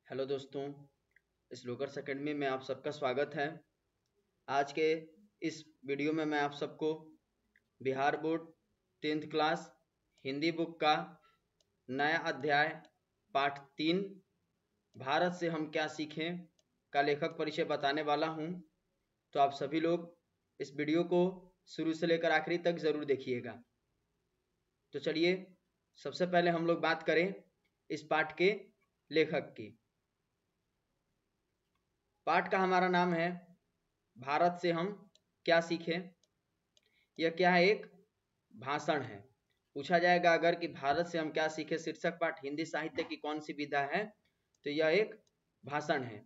Hello दोस्तों, स्लोकर्स academy में आप सबका स्वागत है। आज के इस वीडियो में मैं आप सबको Bihar board 10th class Hindi book का नया अध्याय पाठ 3 भारत से हम क्या सीखें का लेखक परिचय बताने वाला हूं। तो आप सभी लोग इस वीडियो को शुरू से लेकर आखिरी तक ज़रूर देखिएगा। तो चलिए सबसे पहले हम लोग बात करें इस पाठ के लेखक की। पाठ का हमारा नाम है भारत से हम क्या सीखें। यह क्या है? एक भाषण है। पूछा जाएगा अगर कि भारत से हम क्या सीखें शीर्षक पाठ हिंदी साहित्य की कौन सी विधा है, तो यह एक भाषण है।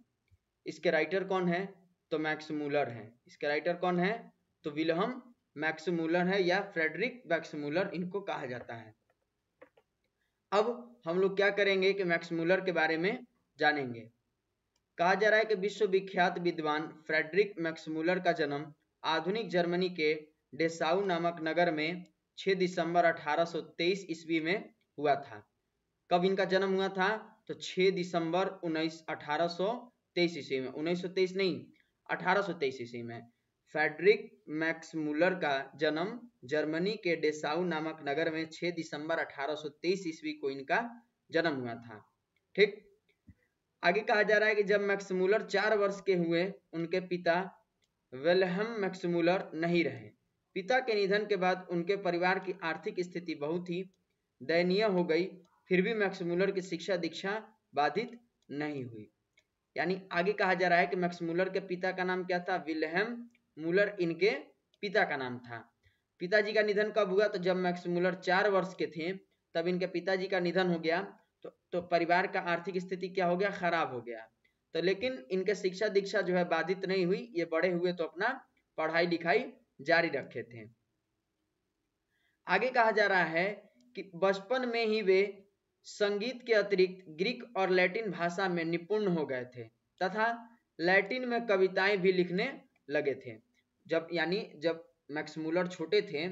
इसके राइटर कौन है? तो मैक्स मूलर है। इसके राइटर कौन है? तो विल्हम मैक्स मूलर है या फ्रेडरिक मैक्स मूलर इनको कहा जाता है। अब हम लोग क्या करेंगे कि मैक्स मूलर के बारे में जानेंगे। कहा जा रहा है कि विश्वविख्यात विद्वान फ्रेडरिक मैक्स मूलर का जन्म आधुनिक जर्मनी के डेसाउ नामक नगर में 6 दिसंबर 1823 ईस्वी में हुआ था। कब इनका जन्म हुआ था? तो 6 दिसंबर 1823 ईस्वी में। 1923 नहीं, 1823 ईस्वी में फ्रेडरिक मैक्स मूलर का जन्म जर्मनी के डेसाउ नामक नगर में 6 दिसंबर 1823 ईस्वी को इनका जन्म हुआ था। ठीक, आगे कहा जा रहा है कि जब मैक्स मूलर 4 वर्ष के हुए उनके पिता विल्हेम मैक्स मूलर नहीं रहे। पिता के निधन के बाद उनके परिवार की आर्थिक स्थिति बहुत ही दयनीय हो गई। फिर भी मैक्स मूलर की शिक्षा दीक्षा बाधित नहीं हुई। यानी आगे कहा जा रहा है कि मैक्स मूलर के पिता का नाम क्या था? विल्हेम मूलर इनके पिता का नाम था। पिताजी का निधन कब हुआ? तो जब मैक्स मूलर 4 वर्ष के थे तब इनके पिताजी का निधन हो गया। तो परिवार का आर्थिक स्थिति क्या हो गया? खराब हो गया। तो लेकिन इनके शिक्षा दीक्षा जो है बाधित नहीं हुई। ये बड़े हुए तो अपना पढ़ाई लिखाई जारी रखे थे। आगे कहा जा रहा है कि बचपन में ही वे संगीत के अतिरिक्त ग्रीक और लैटिन भाषा में निपुण हो गए थे तथा लैटिन में कविताएं भी लिखने लगे थे। जब मैक्स मूलर छोटे थे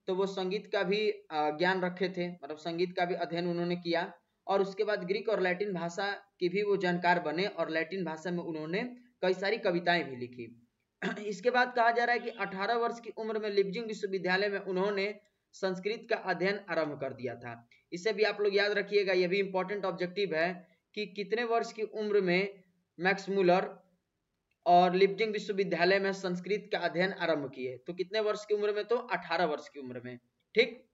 तो वो संगीत का भी ज्ञान रखे थे, मतलब संगीत का भी अध्ययन उन्होंने किया और उसके बाद ग्रीक और लैटिन भाषा की भी वो जानकार बने और लैटिन भाषा में उन्होंने कई सारी कविताएं भी लिखी। इसके बाद कहा जा रहा है कि 18 वर्ष की उम्र में लिप्जिंग विश्वविद्यालय में उन्होंने संस्कृत का अध्ययन आरंभ कर दिया था। इसे भी आप लोग याद रखिएगा, यह भी इंपॉर्टेंट ऑब्जेक्टिव है कि कितने वर्ष की उम्र में मैक्स मूलर और लिप्जिंग विश्वविद्यालय में संस्कृत का अध्ययन आरंभ किए। तो कितने वर्ष की उम्र में? तो 18 वर्ष की उम्र में। ठीक,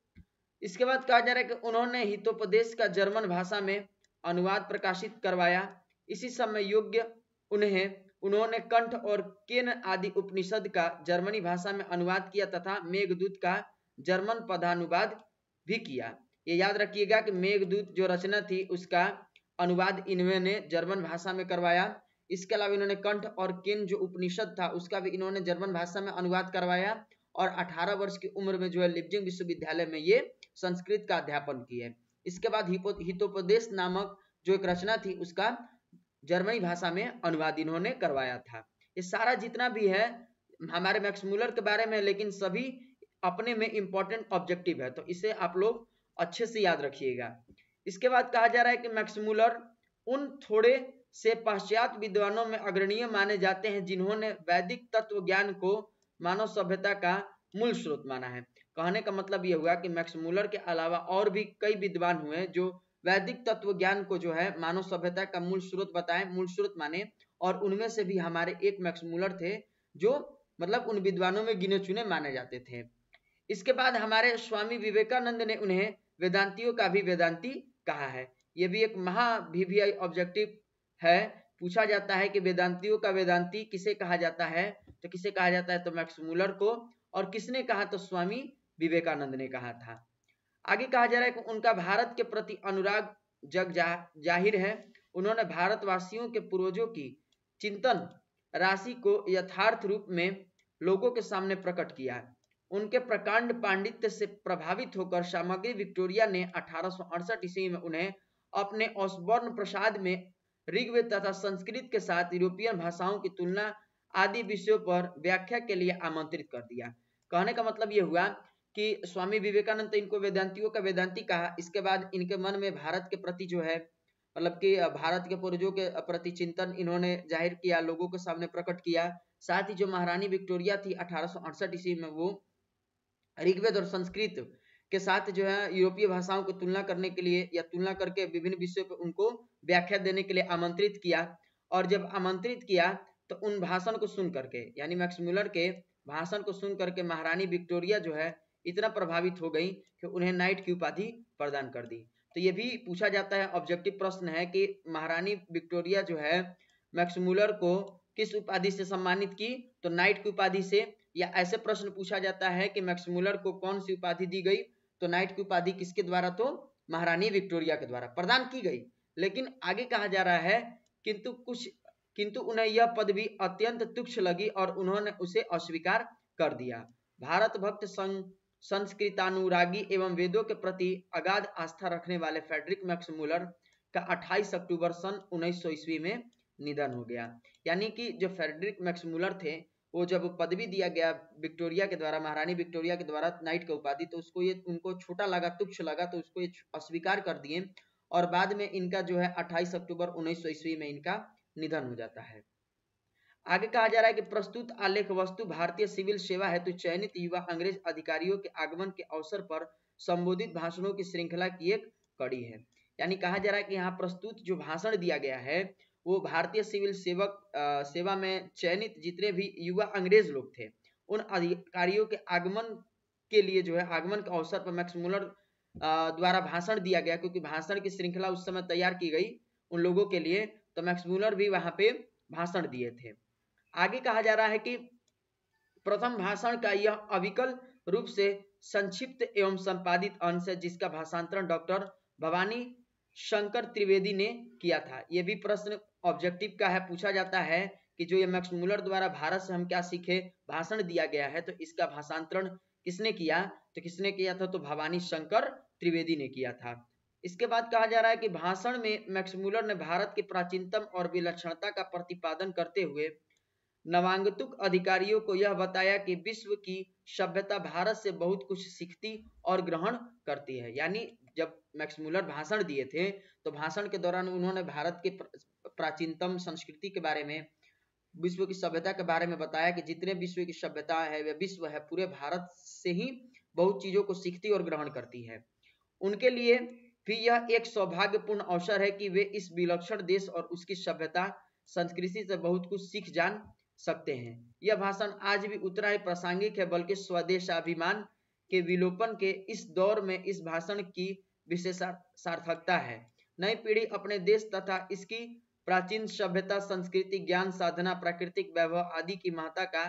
इसके बाद कहा जा रहा है कि उन्होंने हितोपदेश का जर्मन भाषा में अनुवाद प्रकाशित करवाया। इसी समय योग्य उन्होंने कंठ और केन आदि उपनिषद का जर्मनी भाषा में अनुवाद किया तथा मेघदूत का जर्मन पदानुवाद भी किया। ये याद रखिएगा कि मेघदूत जो रचना थी उसका अनुवाद इन्होंने जर्मन भाषा में करवाया। इसके अलावा इन्होंने कंठ और केन जो उपनिषद था उसका भी इन्होंने जर्मन भाषा में अनुवाद करवाया और 18 वर्ष की उम्र में जो है लिप्जिंग विश्वविद्यालय में ये संस्कृत का अध्यापन किए। इसके बाद हितोपदेश नामक जो एक रचना थी उसका जर्मनी भाषा में अनुवाद इन्होंने करवाया था। ये सारा जितना भी है हमारे मैक्स मूलर के बारे में, लेकिन सभी अपने में इंपॉर्टेंट ऑब्जेक्टिव है, तो इसे आप लोग अच्छे से याद रखिएगा। इसके बाद कहा जा रहा है कि मैक्स मूलर उन थोड़े से पाश्चात्य विद्वानों में अग्रणीय माने जाते हैं जिन्होंने वैदिक तत्व ज्ञान को मानव सभ्यता का मूल स्रोत माना है। कहने का मतलब यह हुआ कि मैक्स मूलर के अलावा और भी कई विद्वान हुए जो वैदिक तत्व ज्ञान को जो है मानव सभ्यता का मूल स्रोत बताएं, मूल स्रोत माने, और उनमें से भी हमारे एक मैक्स मूलर थे जो मतलब उन विद्वानों में गिने चुने माने जाते थे। इसके बाद हमारे स्वामी विवेकानंद ने उन्हें वेदांतियों का भी वेदांती कहा है। यह भी एक महा VVI ऑब्जेक्टिव है। पूछा जाता है कि वेदांतियों का वेदांती किसे कहा जाता है, तो किसे कहा जाता है? तो मैक्स मूलर को। और किसने कहा? तो स्वामी विवेकानंद ने कहा था। आगे कहा जा रहा है कि उनका भारत के प्रति अनुराग जाहिर है। उन्होंने भारतवासियों के पूर्वजों की चिंतन राशि को यथार्थ रूप में लोगों के सामने प्रकट किया। उनके प्रकांड पांडित्य से प्रभावित होकर सामग्री विक्टोरिया ने 1868 ईस्वी में उन्हें अपने ऑसबॉर्न प्रसाद में ऋग्वेद तथा संस्कृत के साथ यूरोपियन भाषाओं की तुलना आदि विषयों पर व्याख्या के लिए आमंत्रित कर दिया। कहने का मतलब यह हुआ कि स्वामी विवेकानंद तो इनको वेदांतियों का वेदांती कहा। इसके बाद इनके मन में भारत के प्रति जो है मतलब कि भारत के पूर्वजों के प्रति चिंतन इन्होंने जाहिर किया, लोगों के सामने प्रकट किया। साथ ही जो महारानी विक्टोरिया थी 1868 ईस्वी में, वो ऋग्वेद और संस्कृत के साथ जो है यूरोपीय भाषाओं को तुलना करने के लिए या तुलना करके विभिन्न विषयों पर उनको व्याख्या देने के लिए आमंत्रित किया। और जब आमंत्रित किया तो उन भाषण को सुन करके, यानी मैक्स मुलर के भाषण को सुन करके महारानी विक्टोरिया जो है इतना प्रभावित हो गई कि उन्हें नाइट की उपाधि प्रदान कर दी। तो ये भी पूछा जाता है, ऑब्जेक्टिव प्रश्न है कि महारानी विक्टोरिया जो है मैक्स मुलर को किस उपाधि से सम्मानित की, तो नाइट की उपाधि से। या ऐसे प्रश्न पूछा जाता है कि मैक्स मुलर को कौन सी उपाधि दी गई, तो नाइट की उपाधि किसके द्वारा, तो महारानी विक्टोरिया के द्वारा प्रदान की गई। लेकिन आगे कहा जा रहा है किंतु उन्हें यह पदवी अत्यंत तुच्छ लगी और उन्होंने उसे अस्वीकार कर दिया। भारत भक्त संस्कृतानुरागी एवं वेदों के प्रति अगाध आस्था रखने वाले फ्रेडरिक मैक्स मुलर का 28 अक्टूबर सन 1900 ईस्वी में निधन हो गया। यानी कि जो फ्रेडरिक मैक्स मुलर थे, वो जब पदवी दिया गया विक्टोरिया के द्वारा, महारानी विक्टोरिया के द्वारा नाइट का उपाधि, तो उसको ये उनको छोटा लगा, तुच्छ लगा, तो उसको ये अस्वीकार कर दिए और बाद में इनका जो है 28 अक्टूबर 1900 ईस्वी में इनका निधन हो जाता है। आगे कहा जा रहा है कि प्रस्तुत आलेख वस्तु भारतीय सिविल सेवा हेतु चयनित युवा अंग्रेज अधिकारियों के आगमन के अवसर पर संबोधित भाषणों की श्रृंखला की एक कड़ी है। यानी कहा जा रहा है कि यहाँ प्रस्तुत जो भाषण दिया गया है वो भारतीय सिविल सेवा में चयनित जितने भी युवा अंग्रेज लोग थे, उन अधिकारियों के आगमन के लिए जो है, आगमन के अवसर पर मैक्स मुलर द्वारा भाषण दिया गया, क्योंकि भाषण की श्रृंखला उस समय तैयार की गई उन लोगों के लिए, तो मैक्स मुलर भी वहां पे भाषण दिए थे। आगे कहा जा रहा है कि प्रथम भाषण का यह अविकल रूप से संक्षिप्त एवं संपादित अंश है, जिसका भाषांतरण डॉक्टर भवानी शंकर त्रिवेदी ने किया था। यह भी प्रश्न ऑब्जेक्टिव का है, पूछा जाता है कि जो ये मैक्स मुलर द्वारा भारत से हम क्या सीखे भाषण दिया गया है, तो इसका भाषांतरण किसने किया, तो किसने किया था, तो भवानी शंकर त्रिवेदी ने किया था। इसके बाद कहा जा रहा है कि भाषण में मैक्स मुलर ने भारत की प्राचीनतम और विलक्षणता का प्रतिपादन करते हुए नवागंतुक अधिकारियों को यह बताया कि विश्व की सभ्यता भारत से बहुत कुछ सीखती और ग्रहण करती है। यानी जब मैक्स मुलर भाषण दिए थे तो भाषण के दौरान उन्होंने भारत के प्राचीनतम संस्कृति के बारे में, विश्व की सभ्यता के बारे में बताया कि जितने विश्व की सभ्यता है वे विश्व है, पूरे भारत से ही बहुत चीजों को सीखती और ग्रहण करती है। उनके लिए भी यह एक सौभाग्यपूर्ण अवसर है कि वे इस विलक्षण देश और उसकी सभ्यता संस्कृति से बहुत कुछ सीख जान सकते हैं। यह भाषण आज भी उतना ही प्रासंगिक है, बल्कि स्वदेशाभिमान के विलोपन के इस दौर में इस भाषण की विशेष सार्थकता है। नई पीढ़ी अपने देश तथा इसकी प्राचीन सभ्यता, संस्कृति, ज्ञान साधना, प्राकृतिक वैभव आदि की महत्ता का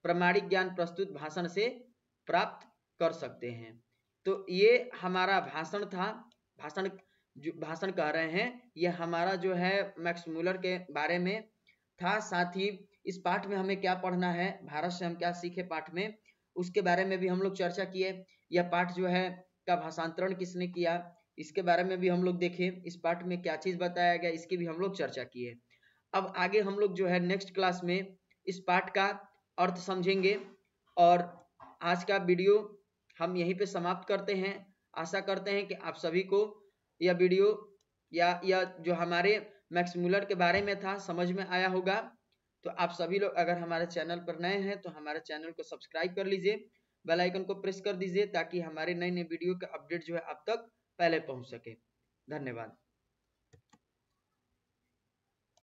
प्रामाणिक ज्ञान प्रस्तुत भाषण से प्राप्त कर सकते हैं। तो ये हमारा भाषण था, भाषण कह रहे हैं, यह हमारा जो है मैक्स मुलर के बारे में था। साथ ही इस पाठ में हमें क्या पढ़ना है, भारत से हम क्या सीखे पाठ में, उसके बारे में भी हम लोग चर्चा किए। यह पाठ जो है का भाषांतरण किसने किया, इसके बारे में भी हम लोग देखे। इस पाठ में क्या चीज बताया गया, इसकी भी हम लोग चर्चा किए। अब आगे हम लोग जो है नेक्स्ट क्लास में इस पाठ का अर्थ समझेंगे और आज का वीडियो हम यहीं पे समाप्त करते हैं। आशा करते हैं कि आप सभी को यह वीडियो या जो हमारे मैक्स मुलर के बारे में था समझ में आया होगा। तो आप सभी लोग अगर हमारे चैनल पर नए हैं तो हमारे चैनल को सब्सक्राइब कर लीजिए, बेल आइकन को प्रेस कर दीजिए ताकि हमारे नए नए वीडियो का अपडेट जो है आप तक पहले पहुंच सके। धन्यवाद।